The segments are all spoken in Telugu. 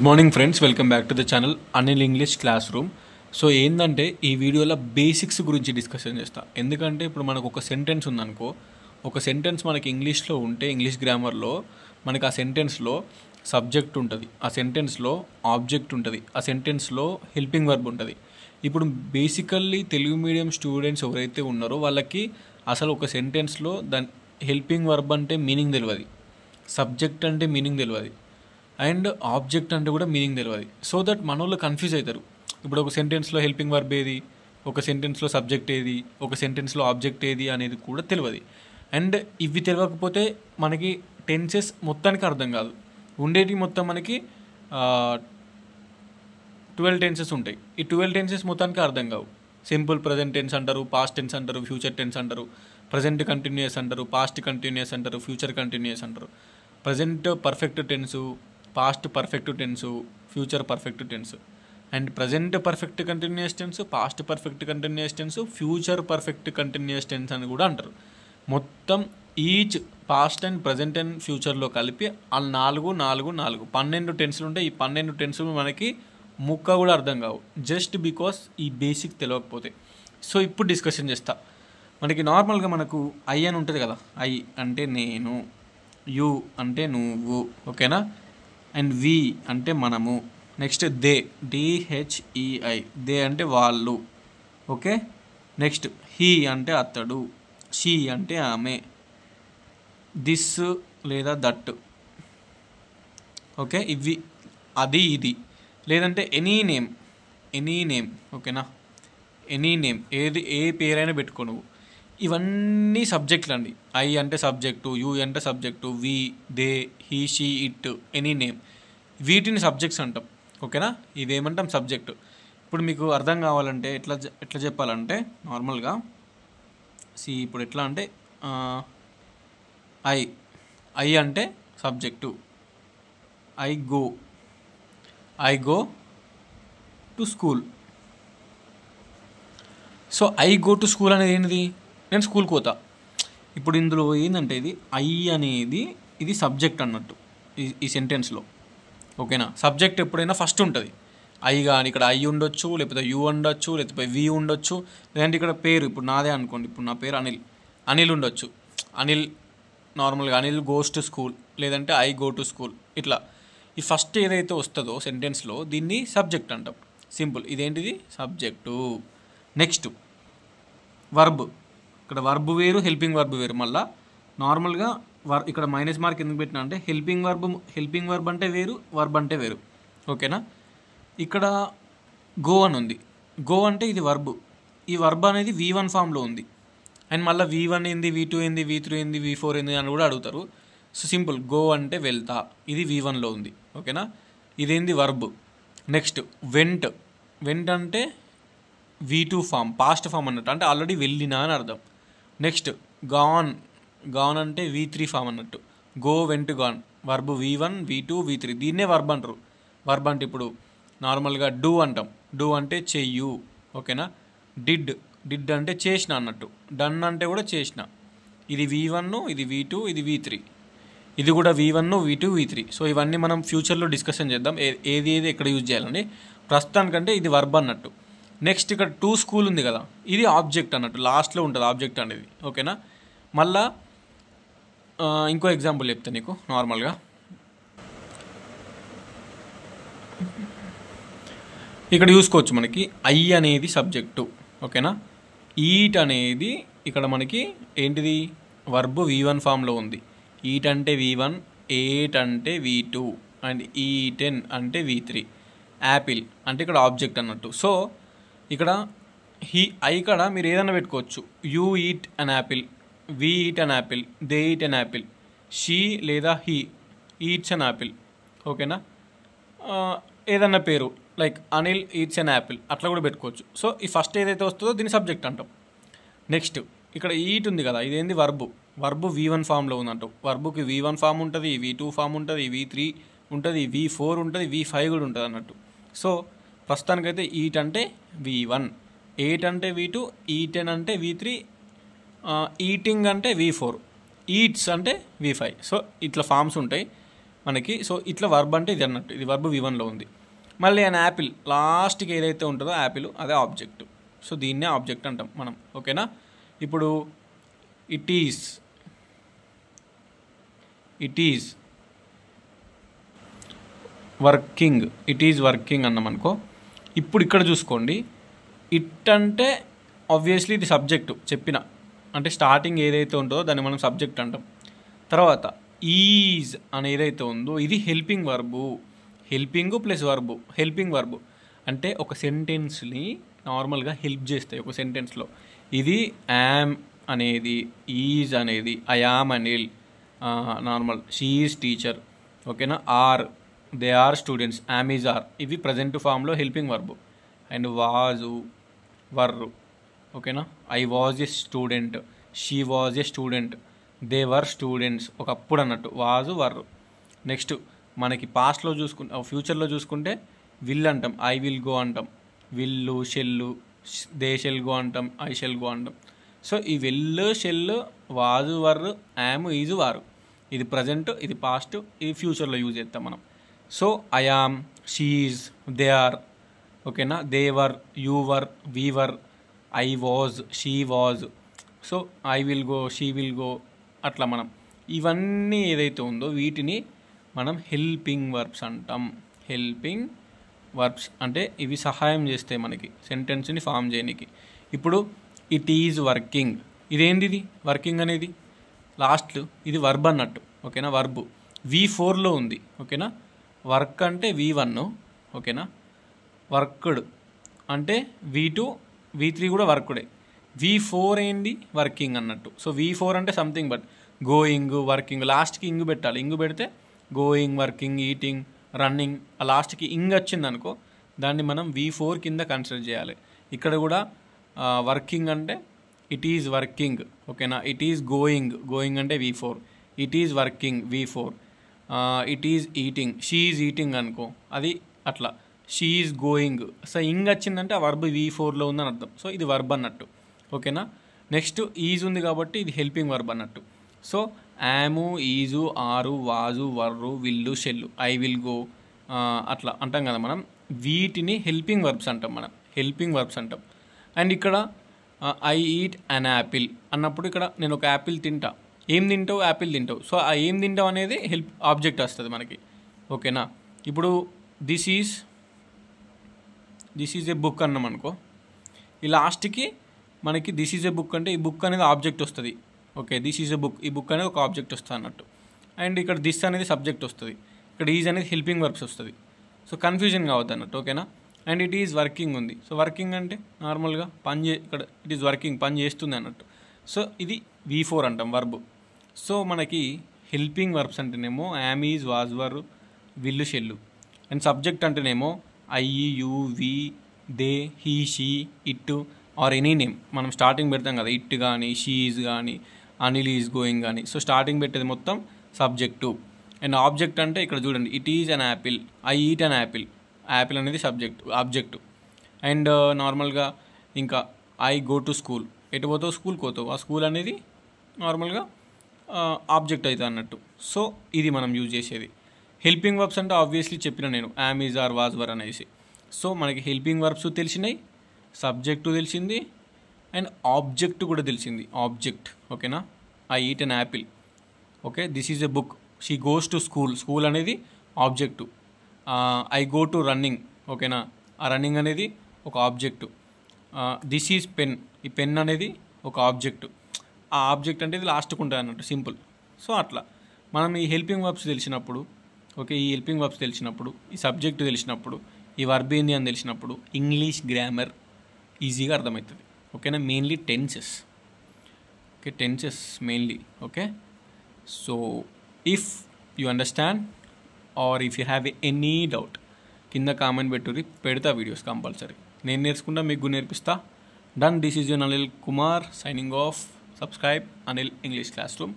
Morning friends, welcome back to the channel Anil English class room. So ఏంటంటే ఈ వీడియోలో బేసిక్స్ గురించి డిస్కషన్ చేస్తా. ఎందుకంటే ఇప్పుడు మనకు ఒక సెంటెన్స్ ఉందనుకో, ఒక సెంటెన్స్ మనకి ఇంగ్లీష్లో ఉంటే, ఇంగ్లీష్ గ్రామర్లో మనకి ఆ సెంటెన్స్లో సబ్జెక్ట్ ఉంటుంది, ఆ సెంటెన్స్లో ఆబ్జెక్ట్ ఉంటుంది, ఆ సెంటెన్స్లో హెల్పింగ్ వర్బ్ ఉంటుంది. ఇప్పుడు బేసికల్లీ తెలుగు మీడియం స్టూడెంట్స్ ఎవరైతే ఉన్నారో వాళ్ళకి అసలు ఒక సెంటెన్స్లో దాని హెల్పింగ్ వర్బ్ అంటే మీనింగ్ తెలియదు, సబ్జెక్ట్ అంటే మీనింగ్ తెలియదు, అండ్ ఆబ్జెక్ట్ అంటే కూడా మీనింగ్ తెలియదు. సో దట్ మన వాళ్ళు కన్ఫ్యూజ్ అవుతారు. ఇప్పుడు ఒక సెంటెన్స్లో హెల్పింగ్ వర్బ్ ఏది, ఒక సెంటెన్స్లో సబ్జెక్ట్ ఏది, ఒక సెంటెన్స్లో ఆబ్జెక్ట్ ఏది అనేది కూడా తెలియదు. అండ్ ఇవి తెలియకపోతే మనకి టెన్సెస్ మొత్తానికి అర్థం కాదు. ఉండేటి మొత్తం మనకి 12 టెన్సెస్ ఉంటాయి. ఈ 12 టెన్సెస్ మొత్తానికి అర్థం కావు. సింపుల్ ప్రజెంట్ టెన్స్ అంటారు, పాస్ట్ టెన్స్ అంటారు, ఫ్యూచర్ టెన్స్ అంటారు, ప్రజెంట్ కంటిన్యూస్ అంటారు, పాస్ట్ కంటిన్యూస్ అంటారు, ఫ్యూచర్ కంటిన్యూస్ అంటారు, present perfect tense, past perfect tense, future perfect tense, and present perfect continuous tense, past perfect continuous tense, future perfect continuous tense అని కూడా అంటారు. మొత్తం each past and present and ఫ్యూచర్లో కలిపి ఆ 12 టెన్సులు ఉంటాయి. ఈ 12 టెన్సులు మనకి ముక్క కూడా అర్థం కావు, జస్ట్ బికాస్ ఈ బేసిక్ తెలియకపోతే. సో ఇప్పుడు డిస్కషన్ చేస్తా. మనకి నార్మల్గా మనకు ఐ అని ఉంటుంది కదా, ఐ అంటే నేను, యు అంటే నువ్వు, ఓకేనా, అండ్ వి అంటే మనము, నెక్స్ట్ దే, డిహెచ్ఈఐ, దే అంటే వాళ్ళు, ఓకే. నెక్స్ట్ హీ అంటే అతడు, షీ అంటే ఆమె, దిస్ లేదా దట్, ఓకే. ఇవి అది ఇది, లేదంటే ఎనీ నేమ్, ఓకేనా, ఎనీ నేమ్, ఏ పేరైనా పెట్టుకో నువ్వు. ఇవన్నీ సబ్జెక్టులు అండి. ఐ అంటే సబ్జెక్టు, యూ అంటే subject, we, they, he, she, it, any name, వీటిని సబ్జెక్ట్స్ అంటాం, ఓకేనా. ఇవేమంటాం సబ్జెక్టు. ఇప్పుడు మీకు అర్థం కావాలంటే ఎట్లా చెప్పాలంటే నార్మల్గా ఇప్పుడు ఎట్లా అంటే ఐ అంటే subject, I go to school. So I go to school అనేది ఏంటిది, నేను స్కూల్కి పోతా. ఇప్పుడు ఇందులో ఏంటంటే ఇది ఐ అనేది ఇది సబ్జెక్ట్ అన్నట్టు ఈ సెంటెన్స్లో, ఓకేనా. సబ్జెక్ట్ ఎప్పుడైనా ఫస్ట్ ఉంటుంది. ఐ కానీ ఇక్కడ ఐ ఉండొచ్చు, లేకపోతే యూ ఉండొచ్చు, లేకపోతే వి ఉండొచ్చు, లేదంటే ఇక్కడ పేరు ఇప్పుడు నాదే అనుకోండి, ఇప్పుడు నా పేరు అనిల్ ఉండొచ్చు. నార్మల్గా అనిల్ గోస్ టు స్కూల్, లేదంటే ఐ గో టు స్కూల్. ఇట్లా ఈ ఫస్ట్ ఏదైతే వస్తుందో సెంటెన్స్లో దీన్ని సబ్జెక్ట్ అంటాం. సింపుల్, ఇదేంటిది సబ్జెక్టు. నెక్స్ట్ వర్బ్, ఇక్కడ వర్బ్ వేరు, హెల్పింగ్ వర్బ్ వేరు. మళ్ళీ నార్మల్గా ఇక్కడ మైనస్ మార్క్ ఎందుకు పెట్టినా అంటే హెల్పింగ్ వర్బ్ అంటే వేరు, వర్బ్ అంటే వేరు, ఓకేనా. ఇక్కడ గో అని ఉంది, గో అంటే ఇది వర్బ్. ఈ వర్బ్ అనేది V1 ఫామ్లో ఉంది. అండ్ మళ్ళీ V1 ఏంది, V2 ఏంది, V3 ఏంది, V4 ఏంది అని కూడా అడుగుతారు. సో సింపుల్, గో అంటే వెళ్తా, ఇది V1లో ఉంది, ఓకేనా. ఇదేంది వర్బ్. నెక్స్ట్ వెంట్ అంటే V2 ఫామ్, పాస్ట్ ఫామ్ అన్నట్టు, అంటే ఆల్రెడీ వెళ్ళినా అని అర్థం. నెక్స్ట్ గాన్ అంటే V3 ఫామ్ అన్నట్టు, go went gone, verb V1 V2 V3, దీన్నే వర్బ్ అంటారు. వర్బ్ అంటే ఇప్పుడు నార్మల్గా డూ అంటాం, డూ అంటే చెయ్యు, ఓకేనా. డిడ్ అంటే చేసిన అన్నట్టు, డన్ అంటే కూడా చేసిన. ఇది V1, ఇది V2, ఇది V3, ఇది కూడా V1 V2 V3. సో ఇవన్నీ మనం ఫ్యూచర్లో డిస్కషన్ చేద్దాం, ఏది ఎక్కడ యూజ్ చేయాలని. ప్రస్తుతానికంటే ఇది వర్బ్ అన్నట్టు. నెక్స్ట్ ఇక్కడ టు స్కూల్ ఉంది కదా, ఇది ఆబ్జెక్ట్ అన్నట్టు, లాస్ట్లో ఉంటుంది ఆబ్జెక్ట్ అనేది, ఓకేనా. మళ్ళా ఇంకో ఎగ్జాంపుల్ చెప్తా నీకు. నార్మల్గా ఇక్కడ చూసుకోవచ్చు, మనకి ఐ అనేది సబ్జెక్టు, ఓకేనా. ఈట్ అనేది ఇక్కడ మనకి ఏంటిది వర్బ్ V1 ఫామ్లో ఉంది. ఈట్ అంటే V1, ఎయిట్ అంటే V2, అండ్ ఈటెన్ అంటే V3. యాపిల్ అంటే ఇక్కడ ఆబ్జెక్ట్ అన్నట్టు. సో ఇక్కడ ఇక్కడ మీరు ఏదైనా పెట్టుకోవచ్చు. You eat an apple, we eat an apple, they eat an apple, she లేదా హీ ఈట్స్ అన్ యాపిల్, ఓకేనా. ఏదన్నా పేరు like Anil eats an apple అట్లా కూడా పెట్టుకోవచ్చు. సో ఈ ఫస్ట్ ఏదైతే వస్తుందో దీన్ని సబ్జెక్ట్ అంటాం. నెక్స్ట్ ఇక్కడ ఈట్ ఉంది కదా, ఇదేంది వర్బ్ V1 ఫామ్లో ఉందంటాం. వర్బుకి V1 ఫామ్ ఉంటుంది, V2 ఫామ్ ఉంటుంది, V3 ఉంటుంది, V4 ఉంటుంది, V5 కూడా ఉంటుంది అన్నట్టు. సో ప్రస్తుతానికైతే ఈట్ అంటే V1, ఎయిట్ అంటే V2, ఈటెన్ అంటే V3, ఈటింగ్ అంటే V4, ఈట్స్ అంటే V5. సో ఇట్లా ఫామ్స్ ఉంటాయి. మనకి. సో ఇట్లా వర్బ్ అంటే ఇది అన్నట్టు, ఇది వర్బ్ V1లో ఉంది. మళ్ళీ an యాపిల్ లాస్ట్కి ఏదైతే ఉంటుందో యాపిల్ అదే ఆబ్జెక్ట్. సో దీన్నే ఆబ్జెక్ట్ అంటాం మనం. ఓకేనా. ఇప్పుడు ఇట్ ఈజ్ వర్కింగ్ అన్నాం అనుకో. ఇప్పుడు ఇక్కడ చూసుకోండి, ఇట్ అంటే ఆబ్వియస్లీ ఇది సబ్జెక్టు చెప్పిన, అంటే స్టార్టింగ్ ఏదైతే ఉంటుందో దాన్ని మనం సబ్జెక్ట్ అంటాం. తర్వాత ఈజ్ అని ఏదైతే ఉందో ఇది హెల్పింగ్ వర్బు అంటే ఒక సెంటెన్స్ని నార్మల్గా హెల్ప్ చేస్తాయి ఒక సెంటెన్స్లో. ఇది యామ్ అనేది, ఈజ్ అనేది, I am Anil, normal she is teacher. ఓకేనా. They are students, am is are, ఇవి ప్రజెంట్ ఫామ్లో helping verb. And was were. ఓకేనా. I was a student, she was a student, they were students, ఒకప్పుడు అన్నట్టు వాజు వర్రు. నెక్స్ట్ మనకి పాస్ట్లో ఫ్యూచర్లో చూసుకుంటే విల్ అంటాం, ఐ విల్ గో అంటాం, will shall, they shall go అంటాం, ఐ షెల్ గో అంటాం. సో ఈ will shall was were am is వారు, ఇది ప్రజెంట్, ఇది పాస్ట్, ఇది ఫ్యూచర్లో యూజ్ చేస్తాం మనం. So I am, she is, they are. ఓకేనా. They were, you were, we were, I was, she was. So I will go, she will go, అట్లా మనం ఇవన్నీ ఏదైతే ఉందో వీటిని మనం హెల్పింగ్ వర్బ్స్ అంటాం. హెల్పింగ్ వర్బ్స్ అంటే ఇవి సహాయం చేస్తాయి మనకి సెంటెన్స్ని ఫామ్ చేయడానికి. ఇప్పుడు ఇట్ ఈజ్ వర్కింగ్, ఇదేంది, ఇది వర్కింగ్ అనేది లాస్ట్, ఇది వర్బ్ అన్నట్టు. ఓకేనా. వర్బు V4లో ఉంది. ఓకేనా. వర్క్ అంటే V1. ఓకేనా. వర్క్డ్ అంటే V2, V3 కూడా వర్క్డే. V4 ఏంది, వర్కింగ్ అన్నట్టు. సో V4 అంటే సంథింగ్ బట్ గోయింగ్, వర్కింగ్, లాస్ట్కి ఇంగు పెట్టాలి. ఇంగు పెడితే గోయింగ్, వర్కింగ్, ఈటింగ్, రన్నింగ్, ఆ లాస్ట్కి ఇంగ్ వచ్చింది అనుకో దాన్ని మనం V4 కింద కన్సిడర్ చేయాలి. ఇక్కడ కూడా వర్కింగ్ అంటే ఇట్ ఈజ్ వర్కింగ్. ఓకేనా. ఇట్ ఈజ్ గోయింగ్ అంటే V4, it is working V4. It is eating, she is eating అనుకో, అది అట్లా. షీ ఈజ్ గోయింగ్, సో ఇంగ్ వచ్చిందంటే ఆ వర్బ్ V4లో ఉందని అర్థం. సో ఇది వర్బ్ అన్నట్టు. ఓకేనా. నెక్స్ట్ ఈజ్ ఉంది కాబట్టి ఇది హెల్పింగ్ వర్బ్ అన్నట్టు. సో యాము, ఈజు, ఆరు, vase, వర్రు, wheel, shell, I will go, అట్లా అంటాం కదా మనం. వీటిని హెల్పింగ్ వర్బ్స్ అంటాం. అండ్ ఇక్కడ ఐ ఈట్ అన్ యాపిల్ అన్నప్పుడు ఇక్కడ నేను ఒక యాపిల్ తింటా. ఏం తింటావు, యాపిల్ తింటావు. సో ఆ ఏం తింటావు అనేది ఆబ్జెక్ట్ వస్తుంది మనకి. ఓకేనా. ఇప్పుడు దిస్ ఈజ్ ఏ బుక్ అన్నాం అనుకో, ఈ లాస్ట్కి మనకి దిస్ ఈజ్ ఏ బుక్ అంటే ఈ బుక్ అనేది ఆబ్జెక్ట్ వస్తుంది. Okay. This is a book, ఈ బుక్ అనేది ఒక ఆబ్జెక్ట్ వస్తుంది అన్నట్టు. అండ్ ఇక్కడ దిస్ అనేది సబ్జెక్ట్ వస్తుంది, ఇక్కడ ఈజ్ అనేది హెల్పింగ్ వర్బ్స్ వస్తుంది. సో కన్ఫ్యూజన్ కావద్దు అన్నట్టు. ఓకేనా. అండ్ ఇట్ ఈజ్ వర్కింగ్ ఉంది. సో వర్కింగ్ అంటే నార్మల్గా ఇక్కడ ఇట్ ఈజ్ వర్కింగ్, పని చేస్తుంది అన్నట్టు. సో ఇది V4 అంటాం వర్బ్. సో మనకి హెల్పింగ్ వర్బ్స్ అంటేనేమో am, is, was, were, will, shall. And subject అంటేనేమో I, you, we, they, he, she, it or any name. మనం స్టార్టింగ్ పెడతాం కదా, ఇట్ కానీ, షీ ఈజ్ కానీ, అనిల్ ఈజ్ గోయింగ్ కానీ. సో స్టార్టింగ్ పెట్టేది మొత్తం సబ్జెక్టు. అండ్ ఆబ్జెక్ట్ అంటే ఇక్కడ చూడండి, it is an apple, I eat an apple, apple అనేది ఆబ్జెక్టు. అండ్ నార్మల్గా ఇంకా ఐ గో టు స్కూల్, ఎటు పోతావు, స్కూల్కి పోతావు, ఆ స్కూల్ అనేది నార్మల్గా ఆబ్జెక్ట్ అవుతుంది అన్నట్టు. సో ఇది మనం యూజ్ చేసేది. హెల్పింగ్ వర్బ్స్ అంటే ఆబ్వియస్లీ చెప్పిన నేను, am, is, are, was, were అనేసి. సో మనకి హెల్పింగ్ వర్బ్స్ తెలిసినాయి, సబ్జెక్టు తెలిసింది, అండ్ ఆబ్జెక్ట్ కూడా తెలిసింది. ఆబ్జెక్ట్. ఓకేనా. I eat an apple. Okay. This is a book, she goes to school అనేది object. I go to running. ఓకేనా. ఆ రన్నింగ్ అనేది ఒక ఆబ్జెక్టు. దిస్ ఈజ్ పెన్, ఈ పెన్ అనేది ఒక ఆబ్జెక్టు. ఆ ఆబ్జెక్ట్ అంటే ఇది లాస్ట్కి ఉంటుంది అన్నట్టు, సింపుల్. సో అట్లా మనం ఈ హెల్పింగ్ వర్బ్స్ తెలిసినప్పుడు, ఓకే, ఈ హెల్పింగ్ వర్బ్స్ తెలిసినప్పుడు, ఈ సబ్జెక్టు తెలిసినప్పుడు, ఈ వర్బ్ ఏంది అని తెలిసినప్పుడు ఇంగ్లీష్ గ్రామర్ ఈజీగా అర్థమవుతుంది. ఓకేనా. Mainly tenses. Okay. Tenses mainly. Okay. So if you understand or if you have any doubt కింద కామెంట్ పెడతా వీడియోస్ కంపల్సరీ. నేను నేర్చుకుంటా, మీకు నేర్పిస్తా. Done. This is your Anil Kumar signing off. Subscribe Anil English Classroom.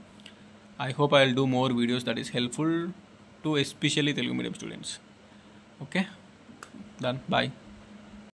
I hope I will do more videos that is helpful to especially Telugu medium students. Okay, done. Bye.